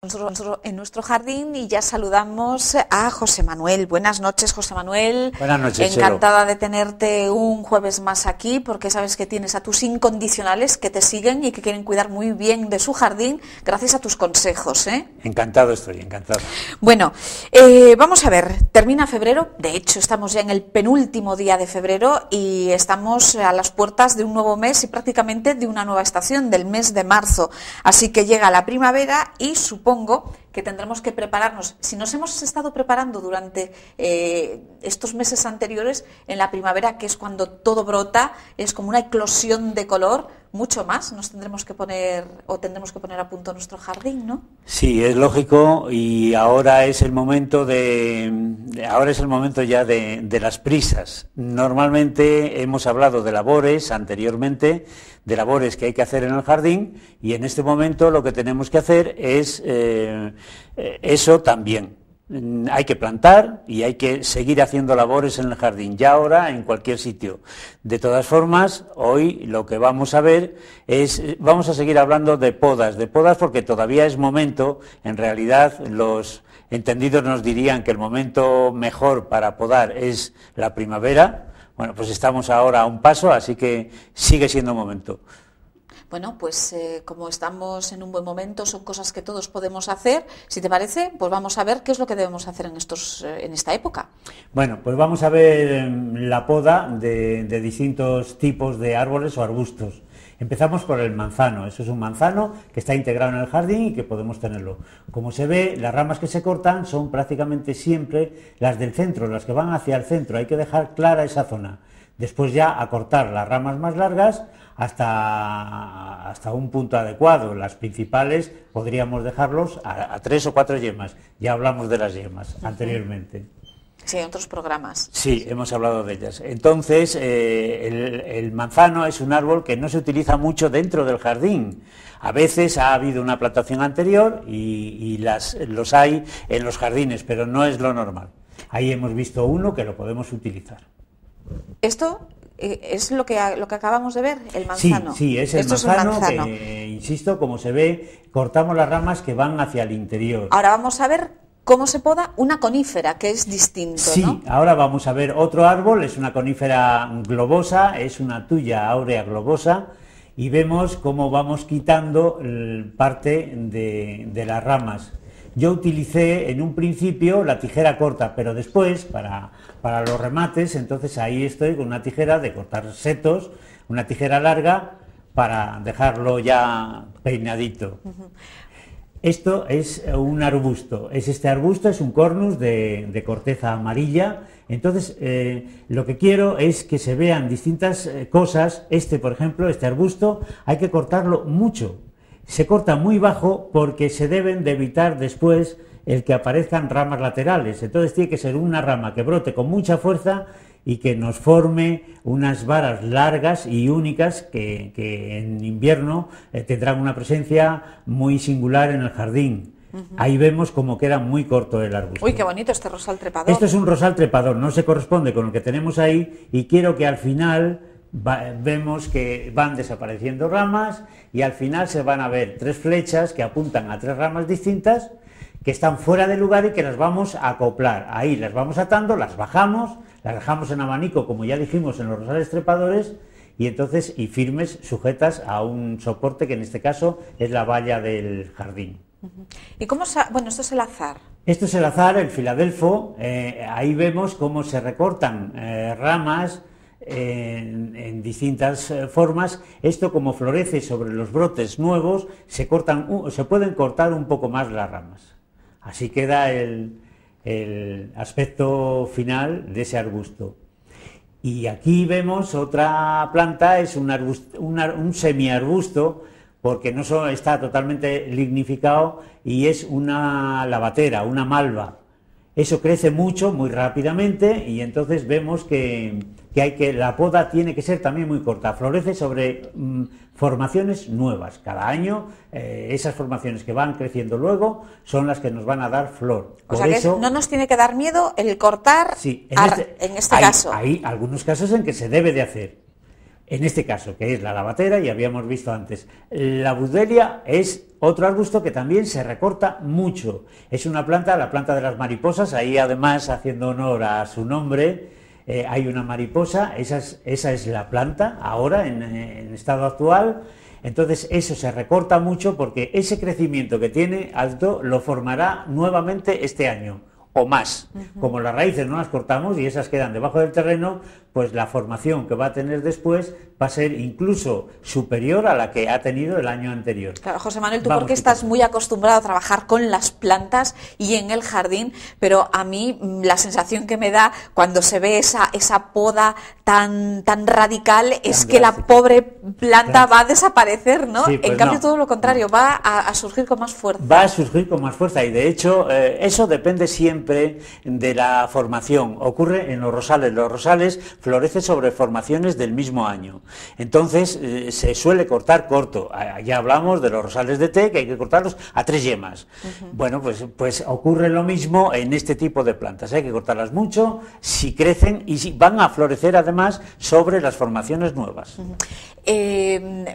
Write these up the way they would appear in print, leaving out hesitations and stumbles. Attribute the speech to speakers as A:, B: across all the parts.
A: En nuestro jardín y ya saludamos a José Manuel. Buenas noches, José Manuel.
B: Buenas noches,
A: encantada de tenerte un jueves más aquí, porque sabes que tienes a tus incondicionales que te siguen y que quieren cuidar muy bien de su jardín gracias a tus consejos, ¿eh?
B: Encantado estoy, encantado.
A: Bueno, vamos a ver, termina febrero, de hecho estamos ya en el penúltimo día de febrero y estamos a las puertas de un nuevo mes y prácticamente de una nueva estación, del mes de marzo, así que llega la primavera y supongo que tendremos que prepararnos. Si nos hemos estado preparando durante estos meses anteriores, en la primavera, que es cuando todo brota, es como una eclosión de color, mucho más nos tendremos que poner a punto nuestro jardín, ¿no?
B: Sí, es lógico, y ahora es el momento ya de las prisas. Normalmente hemos hablado de labores anteriormente, de labores que hay que hacer en el jardín, y en este momento lo que tenemos que hacer es eso también. Hay que plantar y hay que seguir haciendo labores en el jardín, ya ahora en cualquier sitio. De todas formas, hoy lo que vamos a ver vamos a seguir hablando de podas porque todavía es momento. En realidad los entendidos nos dirían que el momento mejor para podar es la primavera. Bueno, pues estamos ahora a un paso, así que sigue siendo momento.
A: Bueno, pues como estamos en un buen momento, son cosas que todos podemos hacer. Si te parece, pues vamos a ver qué es lo que debemos hacer en esta época.
B: Bueno, pues vamos a ver la poda de distintos tipos de árboles o arbustos. Empezamos por el manzano. Eso es un manzano que está integrado en el jardín y que podemos tenerlo. Como se ve, las ramas que se cortan son prácticamente siempre las del centro, las que van hacia el centro. Hay que dejar clara esa zona. Después ya a cortar las ramas más largas hasta un punto adecuado. Las principales podríamos dejarlos a 3 o 4 yemas. Ya hablamos de las yemas anteriormente.
A: Sí, en otros programas.
B: Sí, hemos hablado de ellas. Entonces, el manzano es un árbol que no se utiliza mucho dentro del jardín. A veces ha habido una plantación anterior y los hay en los jardines, pero no es lo normal. Ahí hemos visto uno que lo podemos utilizar.
A: Esto es lo que acabamos de ver, el manzano.
B: Sí, es el manzano que, insisto, como se ve, cortamos las ramas que van hacia el interior.
A: Ahora vamos a ver cómo se poda una conífera, que es distinto,
B: sí,
A: ¿no?
B: Ahora vamos a ver otro árbol, es una conífera globosa, es una tuya áurea globosa, y vemos cómo vamos quitando parte de las ramas. Yo utilicé en un principio la tijera corta, pero después, para los remates, entonces ahí estoy con una tijera de cortar setos, una tijera larga, para dejarlo ya peinadito. Esto es un arbusto. Este arbusto es un cornus de corteza amarilla. Entonces, lo que quiero es que se vean distintas cosas. Por ejemplo, este arbusto, hay que cortarlo mucho. Se corta muy bajo porque se deben de evitar después el que aparezcan ramas laterales. Entonces tiene que ser una rama que brote con mucha fuerza y que nos forme unas varas largas y únicas que en invierno tendrán una presencia muy singular en el jardín. Ahí vemos cómo queda muy corto el arbusto.
A: Uy, qué bonito este rosal trepador.
B: Esto es un rosal trepador, no se corresponde con lo que tenemos ahí, y quiero que al final vemos que van desapareciendo ramas y al final se van a ver 3 flechas que apuntan a 3 ramas distintas que están fuera de lugar y que las vamos a acoplar. Ahí las vamos atando, las bajamos, las dejamos en abanico, como ya dijimos en los rosales trepadores, y entonces firmes, sujetas a un soporte que en este caso es la valla del jardín.
A: ¿Y cómo bueno, esto es el azar?
B: Esto es el azar, el filadelfo. Ahí vemos cómo se recortan ramas en distintas formas. Esto, como florece sobre los brotes nuevos, se pueden cortar un poco más las ramas. Así queda el aspecto final de ese arbusto. Y aquí vemos otra planta, es un semiarbusto, porque no solo está totalmente lignificado, y es una lavatera, una malva. Eso crece mucho, muy rápidamente, y entonces vemos que la poda tiene que ser también muy corta. Florece sobre formaciones nuevas. Cada año esas formaciones que van creciendo luego son las que nos van a dar flor.
A: O sea que no nos tiene que dar miedo el cortar,
B: sí,
A: en este caso.
B: Hay algunos casos en que se debe de hacer. En este caso, que es la lavatera, y habíamos visto antes. La budelia es otro arbusto que también se recorta mucho. Es una planta, la planta de las mariposas, ahí además, haciendo honor a su nombre, hay una mariposa, esa es la planta, ahora, en estado actual. Entonces eso se recorta mucho porque ese crecimiento que tiene alto lo formará nuevamente este año o más. Como las raíces no las cortamos y esas quedan debajo del terreno, pues la formación que va a tener después va a ser incluso superior a la que ha tenido el año anterior.
A: Claro, José Manuel, tú porque estás muy acostumbrado a trabajar con las plantas y en el jardín, pero a mí la sensación que me da cuando se ve esa poda tan radical es que la pobre planta va a desaparecer, ¿no?
B: Sí, pues
A: en cambio, todo lo contrario, va a surgir con más fuerza.
B: Va a surgir con más fuerza y de hecho eso depende siempre de la formación. Ocurre en los rosales. Los rosales florecen sobre formaciones del mismo año. Entonces se suele cortar corto. Ya hablamos de los rosales de té, que hay que cortarlos a 3 yemas. Bueno, pues ocurre lo mismo en este tipo de plantas. Hay que cortarlas mucho si crecen y si van a florecer además sobre las formaciones nuevas.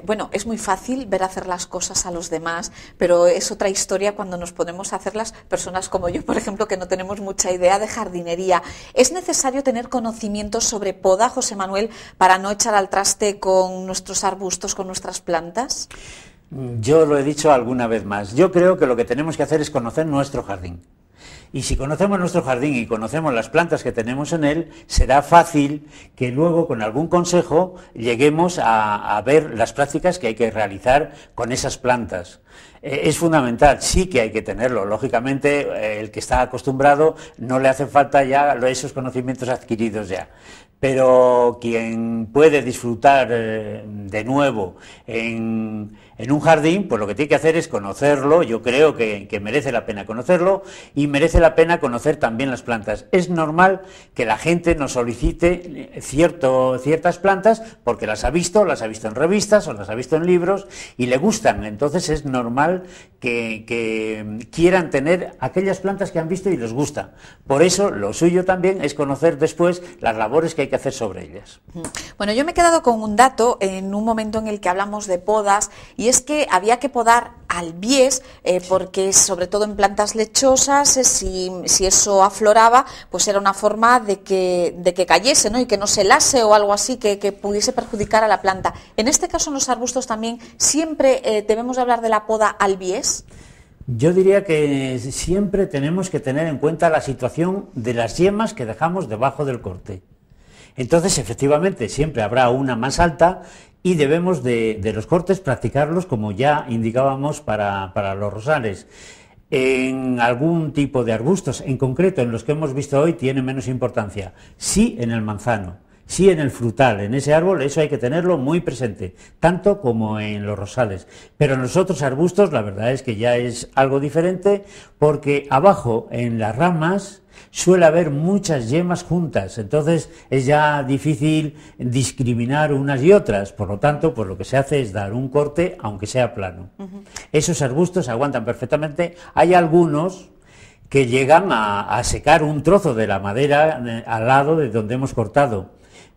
A: Bueno, es muy fácil ver hacer las cosas a los demás, pero es otra historia cuando nos ponemos a hacerlas personas como yo, por ejemplo, que no tenemos mucha idea de jardinería. ¿Es necesario tener conocimientos sobre poda, José Manuel, para no echar al traste con nuestros arbustos, con nuestras plantas?
B: Yo lo he dicho alguna vez más. Yo creo que lo que tenemos que hacer es conocer nuestro jardín. Y si conocemos nuestro jardín y conocemos las plantas que tenemos en él, será fácil que luego con algún consejo lleguemos a ver las prácticas que hay que realizar con esas plantas. Es fundamental, sí que hay que tenerlo. Lógicamente, el que está acostumbrado no le hace falta ya esos conocimientos adquiridos ya. Pero quien puede disfrutar de nuevo en un jardín, pues lo que tiene que hacer es conocerlo. Yo creo que merece la pena conocerlo y merece la pena conocer también las plantas. Es normal que la gente nos solicite ciertas plantas porque las ha visto en revistas o las ha visto en libros y le gustan. Entonces es normal que quieran tener aquellas plantas que han visto y les gusta. Por eso lo suyo también es conocer después las labores que hay que hacer sobre ellas.
A: Bueno, yo me he quedado con un dato en un momento en el que hablamos de podas y es que había que podar al bies porque sobre todo en plantas lechosas si eso afloraba pues era una forma de que cayese, ¿no? Y que no se lase o algo así que pudiese perjudicar a la planta. En este caso en los arbustos también siempre debemos hablar de la poda al bies.
B: Yo diría que siempre tenemos que tener en cuenta la situación de las yemas que dejamos debajo del corte. Entonces, efectivamente, siempre habrá una más alta y debemos de los cortes practicarlos como ya indicábamos para los rosales. En algún tipo de arbustos, en concreto en los que hemos visto hoy, tiene menos importancia. Sí en el manzano, sí en el frutal, en ese árbol, eso hay que tenerlo muy presente, tanto como en los rosales. Pero en los otros arbustos la verdad es que ya es algo diferente porque abajo en las ramas suele haber muchas yemas juntas, entonces es ya difícil discriminar unas y otras, por lo tanto, pues lo que se hace es dar un corte, aunque sea plano. Esos arbustos aguantan perfectamente, hay algunos que llegan a secar un trozo de la madera al lado de donde hemos cortado,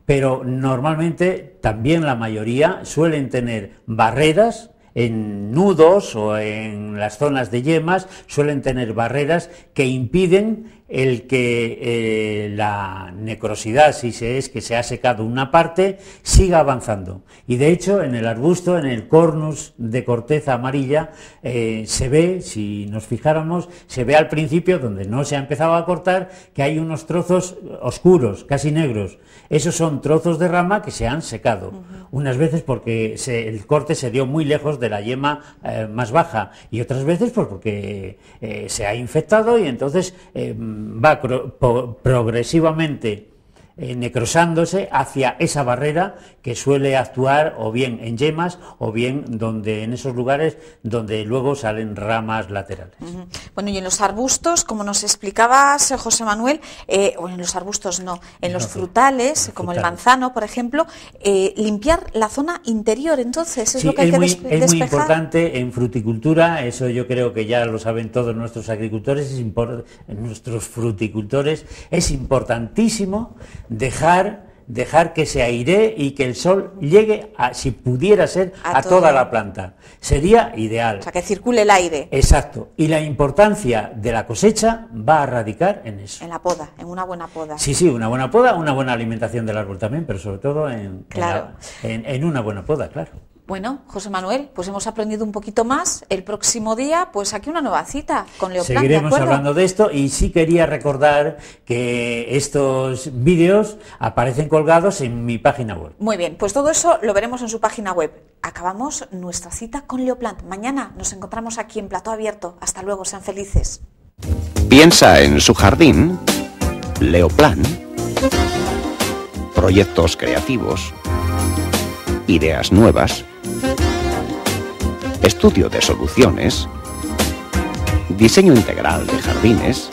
B: pero normalmente también la mayoría suelen tener barreras en nudos o en las zonas de yemas, suelen tener barreras que impiden el que la necrosidad, si es que se ha secado una parte, siga avanzando. Y de hecho, en el arbusto, en el cornus de corteza amarilla, se ve, si nos fijáramos, se ve al principio, donde no se ha empezado a cortar, que hay unos trozos oscuros, casi negros. Esos son trozos de rama que se han secado. Unas veces porque el corte se dio muy lejos de la yema más baja y otras veces pues porque se ha infectado y entonces va progresivamente necrosándose hacia esa barrera que suele actuar o bien en yemas o bien en esos lugares donde luego salen ramas laterales.
A: Bueno, y en los arbustos, como nos explicabas, José Manuel, o en los arbustos no, en los frutales, como el manzano, por ejemplo, limpiar la zona interior, entonces, es lo que hay que despejar.
B: Es muy importante en fruticultura, eso yo creo que ya lo saben todos nuestros agricultores, nuestros fruticultores, es importantísimo dejar dejar que se airee y que el sol llegue, si pudiera ser, a toda la planta. Sería ideal.
A: O sea, que circule el aire.
B: Exacto. Y la importancia de la cosecha va a radicar en eso.
A: En la poda, en una buena poda.
B: Sí, una buena poda, una buena alimentación del árbol también, pero sobre todo en una buena poda, claro.
A: Bueno, José Manuel, pues hemos aprendido un poquito más. El próximo día, pues aquí una nueva cita con Leoplan.
B: Seguiremos hablando de esto, y sí quería recordar que estos vídeos aparecen colgados en mi página web.
A: Muy bien, pues todo eso lo veremos en su página web. Acabamos nuestra cita con Leoplan. Mañana nos encontramos aquí en Plató Abierto. Hasta luego, sean felices.
C: Piensa en su jardín, Leoplan. Proyectos creativos, ideas nuevas, estudio de soluciones, diseño integral de jardines.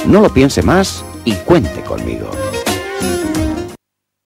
C: No lo piense más y cuente conmigo.